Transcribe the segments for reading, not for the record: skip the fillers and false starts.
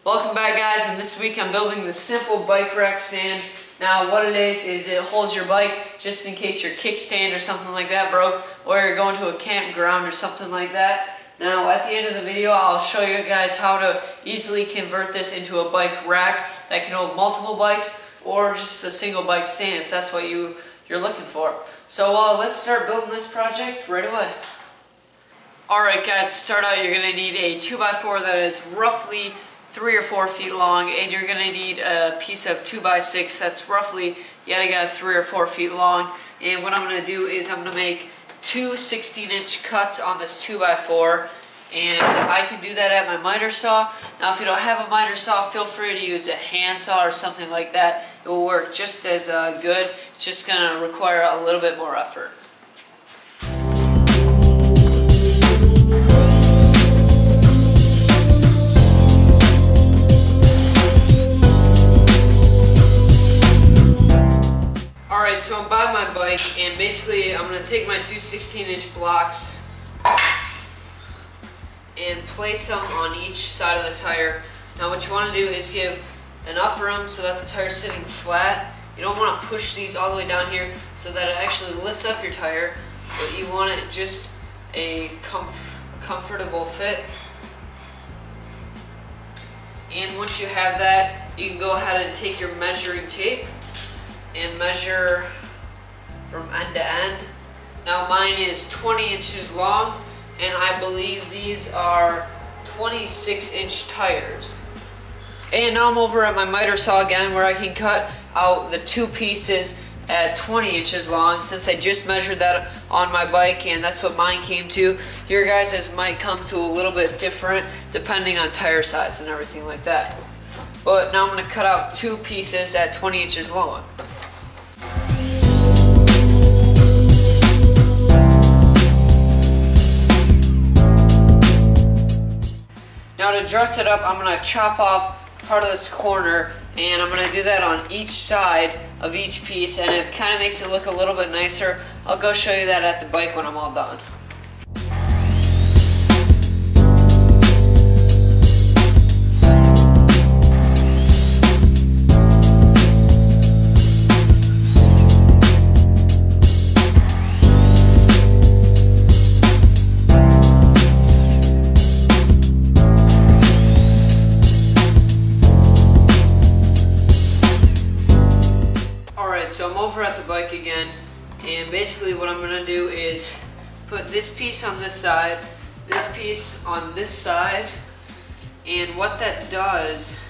Welcome back, guys, and this week I'm building the simple bike rack stand. Now what it is it holds your bike just in case your kickstand or something like that broke, or you're going to a campground or something like that. Now at the end of the video I'll show you guys how to easily convert this into a bike rack that can hold multiple bikes or just a single bike stand if that's what you're looking for. So let's start building this project right away. Alright guys, to start out you're going to need a 2x4 that is roughly 3 or 4 feet long, and you're going to need a piece of 2x6 that's roughly yet again 3 or 4 feet long. And what I'm going to do is I'm going to make two 16-inch cuts on this 2x4, and I can do that at my miter saw. Now if you don't have a miter saw, feel free to use a hand saw or something like that. It will work just as good. It's just going to require a little bit more effort. Alright, so I'm by my bike, and basically I'm going to take my two 16-inch blocks and place them on each side of the tire. Now what you want to do is give enough room so that the tire is sitting flat. You don't want to push these all the way down here so that it actually lifts up your tire, but you want it just a comfortable fit. And once you have that, you can go ahead and take your measuring tape and measure from end to end. Now mine is 20 inches long, and I believe these are 26-inch tires. And now I'm over at my miter saw again, where I can cut out the two pieces at 20 inches long, since I just measured that on my bike, and that's what mine came to. Your guys' might come to a little bit different depending on tire size and everything like that. But now I'm going to cut out two pieces at 20 inches long. Now to dress it up, I'm going to chop off part of this corner, and I'm going to do that on each side of each piece, and it kind of makes it look a little bit nicer. I'll go show you that at the bike when I'm all done. So I'm over at the bike again, and basically what I'm going to do is put this piece on this side, this piece on this side, and what that does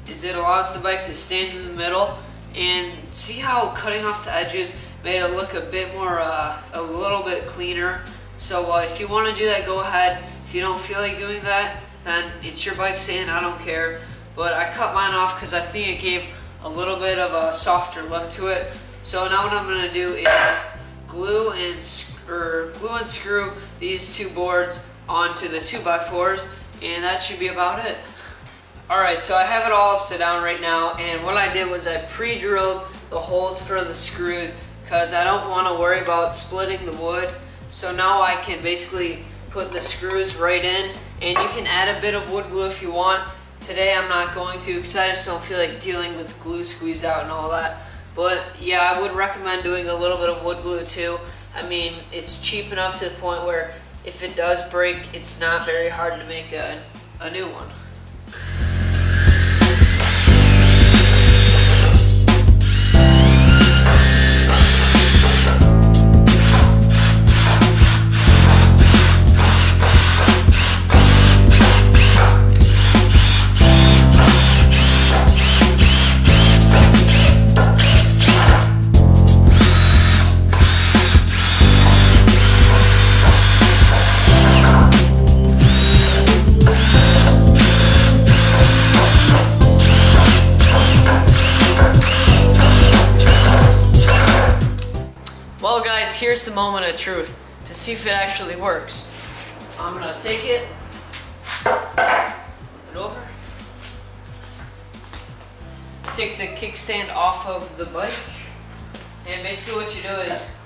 is it allows the bike to stand in the middle. And see how cutting off the edges made it look a bit more, a little bit cleaner. So if you want to do that, go ahead. If you don't feel like doing that, then it's your bike stand, I don't care. But I cut mine off because I think it gave a little bit of a softer look to it. So now what I'm going to do is glue and screw these two boards onto the 2x4s, and that should be about it. Alright, so I have it all upside down right now, and what I did was I pre-drilled the holes for the screws because I don't want to worry about splitting the wood. So now I can basically put the screws right in, and you can add a bit of wood glue if you want. Today I'm not going to because I just don't feel like dealing with glue squeeze out and all that. But yeah, I would recommend doing a little bit of wood glue too. I mean, it's cheap enough to the point where if it does break, it's not very hard to make a new one. Well guys, here's the moment of truth to see if it actually works. I'm going to take it, flip it over, take the kickstand off of the bike, and basically what you do is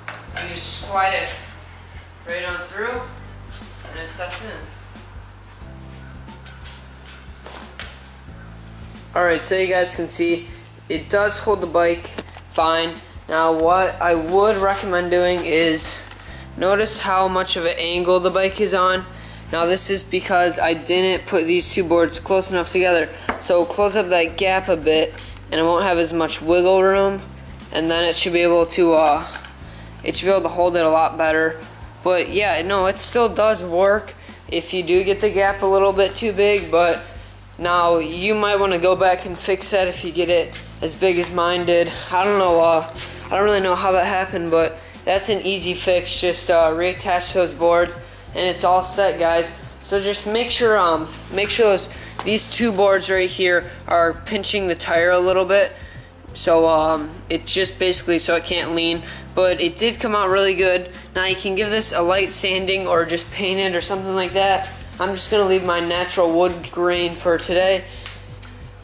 you just slide it right on through and it sets in. Alright, so you guys can see it does hold the bike fine. Now what I would recommend doing is notice how much of an angle the bike is on. Now this is because I didn't put these two boards close enough together. So close up that gap a bit and it won't have as much wiggle room, and then it should be able to hold it a lot better. But yeah, no, it still does work if you do get the gap a little bit too big, but now you might want to go back and fix that if you get it as big as mine did. I don't know, I don't really know how that happened, but that's an easy fix. Just reattach those boards and it's all set, guys. So just make sure these two boards right here are pinching the tire a little bit, so it just basically so it can't lean. But it did come out really good. Now you can give this a light sanding or just paint it or something like that. I'm just gonna leave my natural wood grain for today.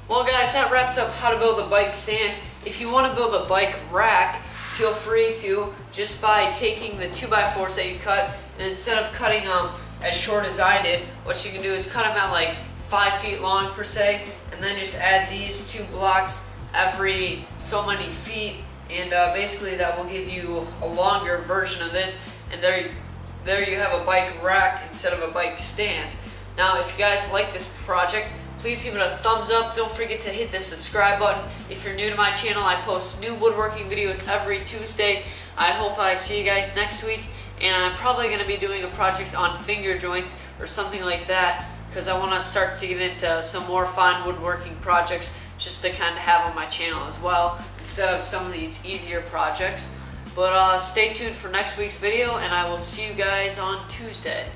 Well guys, that wraps up how to build a bike stand. If you want to build a bike rack, feel free to, just by taking the 2x4s that you cut, and instead of cutting them as short as I did, what you can do is cut them at like 5 feet long per se, and then just add these 2 blocks every so many feet, and basically that will give you a longer version of this, and there you have a bike rack instead of a bike stand. Now if you guys like this project, please give it a thumbs up. Don't forget to hit the subscribe button. If you're new to my channel, I post new woodworking videos every Tuesday. I hope I see you guys next week, and I'm probably going to be doing a project on finger joints or something like that, because I want to start to get into some more fine woodworking projects just to kind of have on my channel as well, instead of some of these easier projects. But stay tuned for next week's video, and I will see you guys on Tuesday.